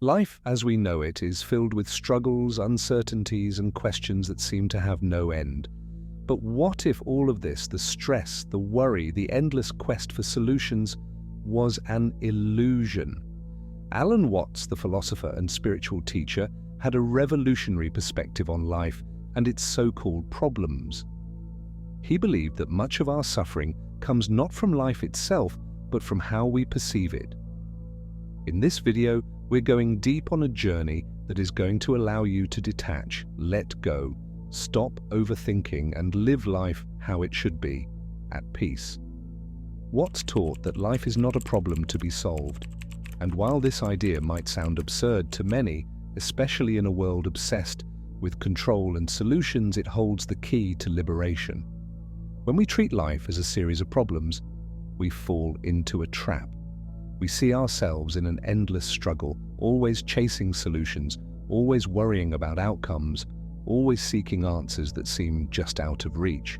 Life as we know it is filled with struggles, uncertainties, and questions that seem to have no end. But what if all of this, the stress, the worry, the endless quest for solutions, was an illusion? Alan Watts, the philosopher and spiritual teacher, had a revolutionary perspective on life and its so-called problems. He believed that much of our suffering comes not from life itself, but from how we perceive it. In this video, we're going deep on a journey that is going to allow you to detach, let go, stop overthinking, and live life how it should be, at peace. Watts taught that life is not a problem to be solved, and while this idea might sound absurd to many, especially in a world obsessed with control and solutions, it holds the key to liberation. When we treat life as a series of problems, we fall into a trap. We see ourselves in an endless struggle, always chasing solutions, always worrying about outcomes, always seeking answers that seem just out of reach.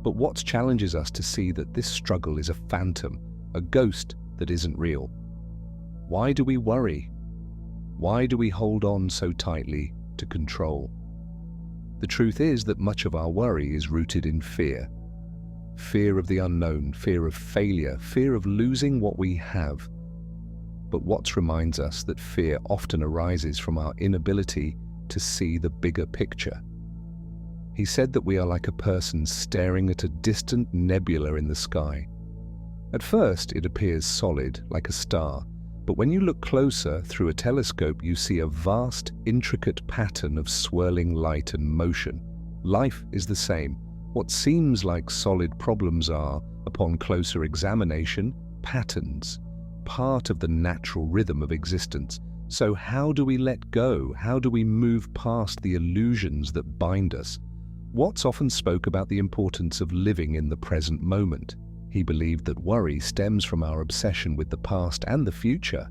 But Watts challenges us to see that this struggle is a phantom, a ghost that isn't real. Why do we worry? Why do we hold on so tightly to control? The truth is that much of our worry is rooted in fear. Fear of the unknown, fear of failure, fear of losing what we have. But Watts reminds us that fear often arises from our inability to see the bigger picture. He said that we are like a person staring at a distant nebula in the sky. At first, it appears solid, like a star, but when you look closer through a telescope, you see a vast, intricate pattern of swirling light and motion. Life is the same. What seems like solid problems are, upon closer examination, patterns, part of the natural rhythm of existence. So how do we let go? How do we move past the illusions that bind us? Watts often spoke about the importance of living in the present moment. He believed that worry stems from our obsession with the past and the future.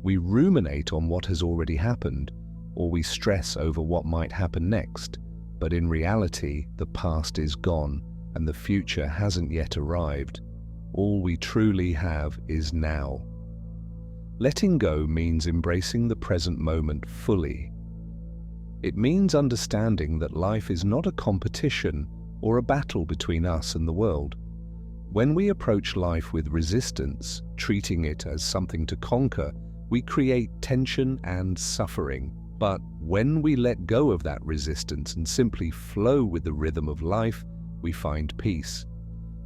We ruminate on what has already happened, or we stress over what might happen next. But in reality, the past is gone and the future hasn't yet arrived. All we truly have is now. Letting go means embracing the present moment fully. It means understanding that life is not a competition or a battle between us and the world. When we approach life with resistance, treating it as something to conquer, we create tension and suffering. But when we let go of that resistance and simply flow with the rhythm of life, we find peace.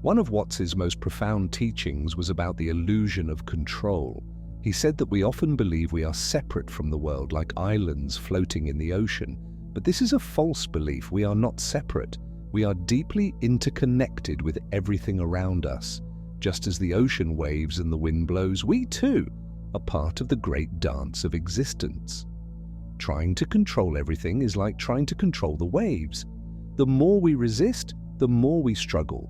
One of Watts's most profound teachings was about the illusion of control. He said that we often believe we are separate from the world, like islands floating in the ocean. But this is a false belief. We are not separate. We are deeply interconnected with everything around us. Just as the ocean waves and the wind blows, we too are part of the great dance of existence. Trying to control everything is like trying to control the waves. The more we resist, the more we struggle.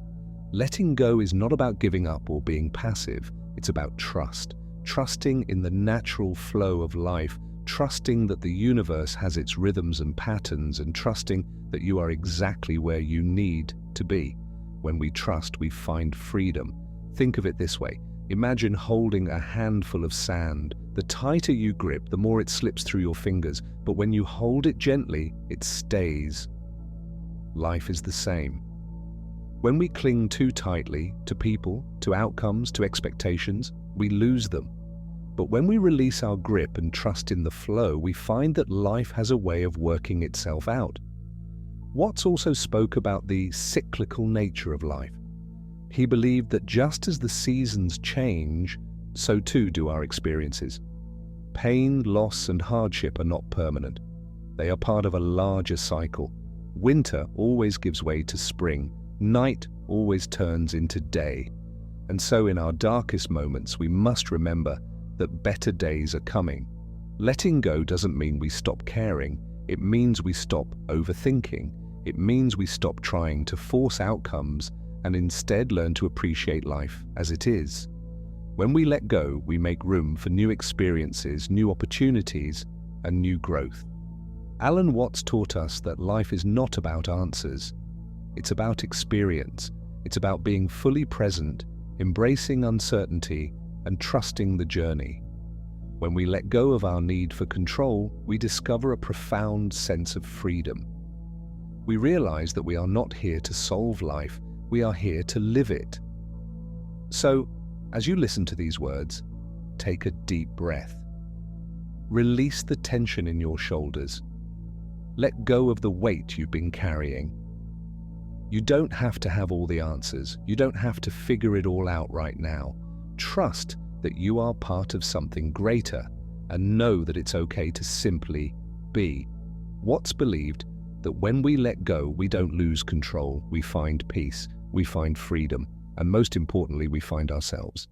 Letting go is not about giving up or being passive. It's about trust. Trusting in the natural flow of life, trusting that the universe has its rhythms and patterns, and trusting that you are exactly where you need to be. When we trust, we find freedom. Think of it this way. Imagine holding a handful of sand. The tighter you grip, the more it slips through your fingers, but when you hold it gently, it stays. Life is the same. When we cling too tightly to people, to outcomes, to expectations, we lose them. But when we release our grip and trust in the flow, we find that life has a way of working itself out. Watts also spoke about the cyclical nature of life. He believed that just as the seasons change, so too do our experiences. Pain, loss, and hardship are not permanent. They are part of a larger cycle. Winter always gives way to spring. Night always turns into day. And so in our darkest moments, we must remember that better days are coming. Letting go doesn't mean we stop caring. It means we stop overthinking. It means we stop trying to force outcomes and instead learn to appreciate life as it is. When we let go, we make room for new experiences, new opportunities, and new growth. Alan Watts taught us that life is not about answers. It's about experience. It's about being fully present, embracing uncertainty, and trusting the journey. When we let go of our need for control, we discover a profound sense of freedom. We realize that we are not here to solve life, we are here to live it. So, as you listen to these words, take a deep breath. Release the tension in your shoulders. Let go of the weight you've been carrying. You don't have to have all the answers. You don't have to figure it all out right now. Trust that you are part of something greater, and know that it's okay to simply be. What's believed that when we let go, we don't lose control, we find peace, we find freedom, and most importantly, we find ourselves.